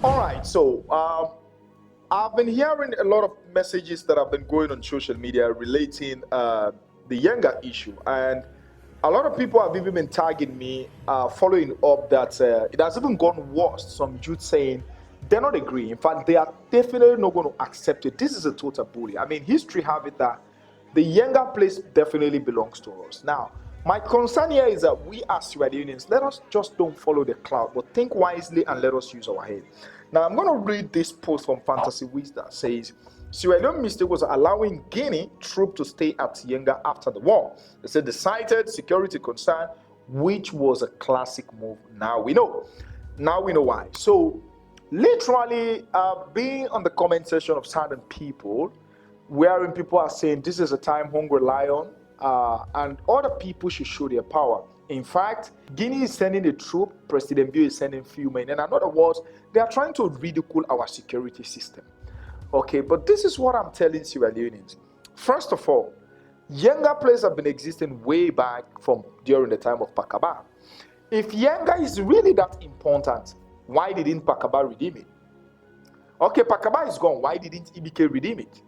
All right, so I've been hearing a lot of messages that have been going on social media relating the Yenga issue, and a lot of people have even been tagging me, following up that it has even gone worse. Some youth saying they're not agreeing. In fact, they are definitely not going to accept it. This is a total bully. I mean, history have it that the Yenga place definitely belongs to us. Now, my concern here is that we as Sierra Leoneans, let us just don't follow the crowd, but think wisely and let us use our head. Now, I'm going to read this post from Fantasy Wiz that says, Sierra Leone mistake was allowing Guinea troop to stay at Yenga after the war. They said they cited security concern, which was a classic move. Now we know. Now we know why. So, literally, being on the comment section of certain people, wherein people are saying this is a time Hungry Lion and other people should show their power. In fact, Guinea is sending a troop, President Bill is sending few men. And in other words, they are trying to ridicule our security system. Okay, but this is what I'm telling Sierra Leoneans. First of all, Yenga places have been existing way back from during the time of Pakaba. If Yenga is really that important, why didn't Pakaba redeem it? Okay, Pakaba is gone. Why didn't EBK redeem it?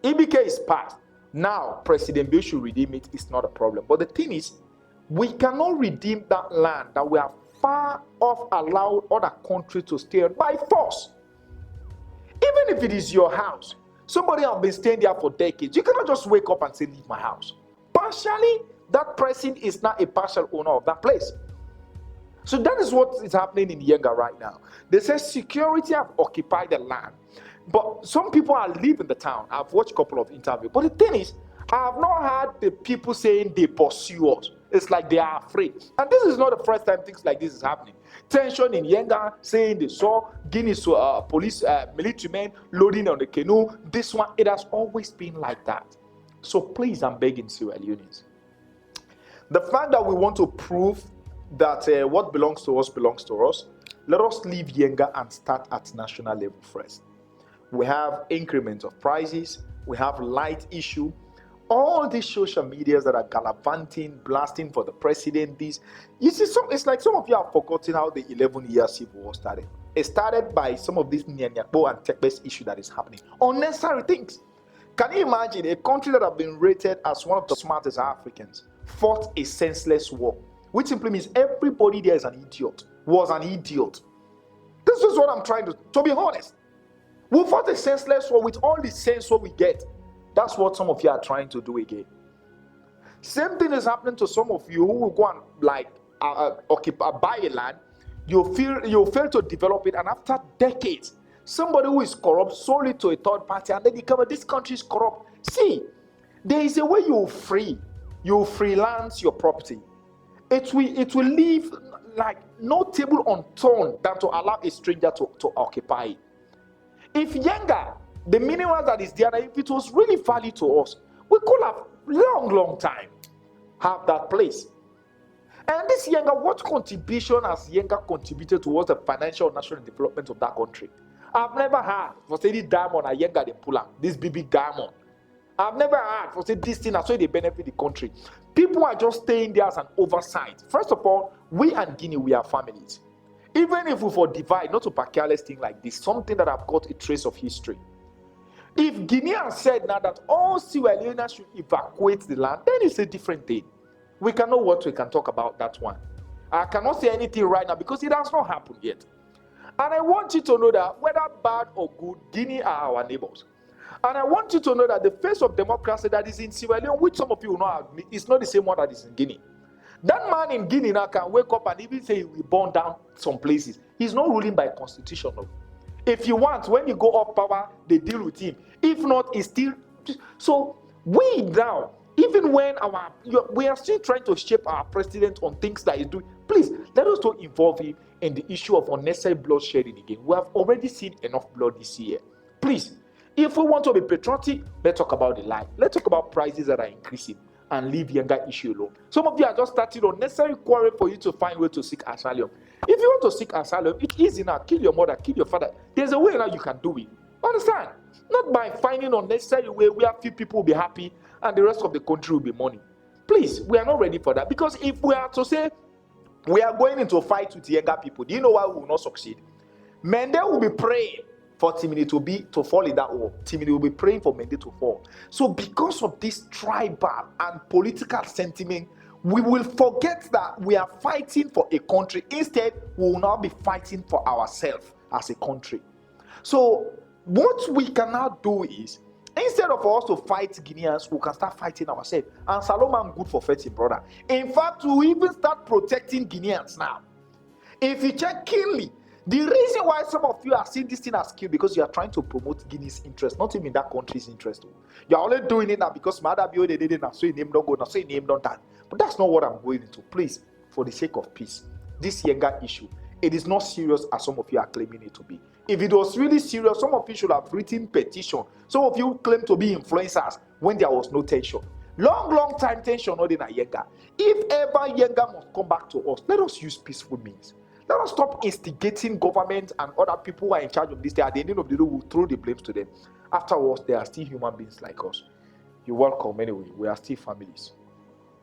EBK is past. Now, President Bill should redeem it. It's not a problem. But the thing is, we cannot redeem that land that we are far off allowed other countries to stay on by force. Even if it is your house, somebody has been staying there for decades. You cannot just wake up and say, leave my house. Partially, that person is not a partial owner of that place. So that is what is happening in Yenga right now. They say security have occupied the land. But some people are leaving the town. I've watched a couple of interviews. But the thing is, I have not heard the people saying they pursue us. It's like they are afraid. And this is not the first time things like this is happening. Tension in Yenga, saying they saw Guinea police, military men loading on the canoe. This one, it has always been like that. So please, I'm begging Sierra Leoneans. The fact that we want to prove that what belongs to us belongs to us, let us leave Yenga and start at national level first. We have increments of prices. We have light issue. All these social medias that are gallivanting, blasting for the president, this, you see, it's like some of you have forgotten how the 11-year civil war started. It started by some of these Nyanyakbo and tech-based issue that is happening. Unnecessary things. Can you imagine a country that have been rated as one of the smartest Africans fought a senseless war, which simply means everybody there is an idiot, was an idiot. This is what I'm trying to be honest. We fought a senseless war with all the sense what we get. That's what some of you are trying to do again. Same thing is happening to some of you who will go and buy a land. You'll fail to develop it, and after decades, somebody who is corrupt sold it to a third party, and then they come, this country is corrupt. See, there is a way you freelance your property. It will leave like no table unturned than to allow a stranger to occupy it. If Yenga, the mineral that is there, if it was really value to us, we could have long time have that place. And this Yenga, what contribution has Yenga contributed towards the financial and national development of that country? I've never heard for say this diamond at Yenga they pull up, this big diamond. I've never heard for say this thing that's why they benefit the country. People are just staying there as an oversight. First of all, we and Guinea, we are families. Even if we for divide, not to a careless thing like this, something that have got a trace of history. If Guinea said now that all Sierra Leoneans should evacuate the land, then it's a different thing. We can know what we can talk about that one. I cannot say anything right now because it has not happened yet. And I want you to know that whether bad or good, Guinea are our neighbors. And I want you to know that the face of democracy that is in Sierra Leone, which some of you will not admit, is not the same one that is in Guinea. That man in Guinea now can wake up and even say he will burn down some places. He's not ruling by constitution. No. If you want, when you go off power, they deal with him. If not, it's still... So we now, even when we are still trying to shape our president on things that he's doing, please, let us not involve him in the issue of unnecessary bloodshedding again. We have already seen enough blood this year. Please, if we want to be patriotic, let's talk about the life. Let's talk about prices that are increasing and leave Yenga issue alone. Some of you are just starting unnecessary quarrel for you to find a way to seek asylum. If you want to seek asylum, it's easy now. Kill your mother, kill your father. There's a way now you can do it. Understand? Not by finding unnecessary way where few people will be happy and the rest of the country will be mourning. Please, we are not ready for that. Because if we are to say we are going into a fight with Yenga people, do you know why we will not succeed? Mende will be praying for Timini to fall in that war. Timini will be praying for Mende to fall. So because of this tribal and political sentiment, we will forget that we are fighting for a country. Instead, we will now be fighting for ourselves as a country. So what we can now do is, instead of us to fight Guineans, we can start fighting ourselves. And Salomon, good for fighting, brother. In fact, we even start protecting Guineans now. If you check keenly, the reason why some of you are seeing this thing as skill, because you are trying to promote Guinea's interest, not even that country's interest. You are only doing it now because Madabio they did it now, so your name don't go now, so your name don't die. But that's not what I'm going into. Please, for the sake of peace, this Yenga issue, it is not serious as some of you are claiming it to be. If it was really serious, some of you should have written petition. Some of you claim to be influencers when there was no tension. Long time tension not in a Yenga. If ever Yenga must come back to us, let us use peaceful means. Let us stop instigating government and other people who are in charge of this. At the end of the day, we'll throw the blames to them. Afterwards, they are still human beings like us. You're welcome anyway. We are still families.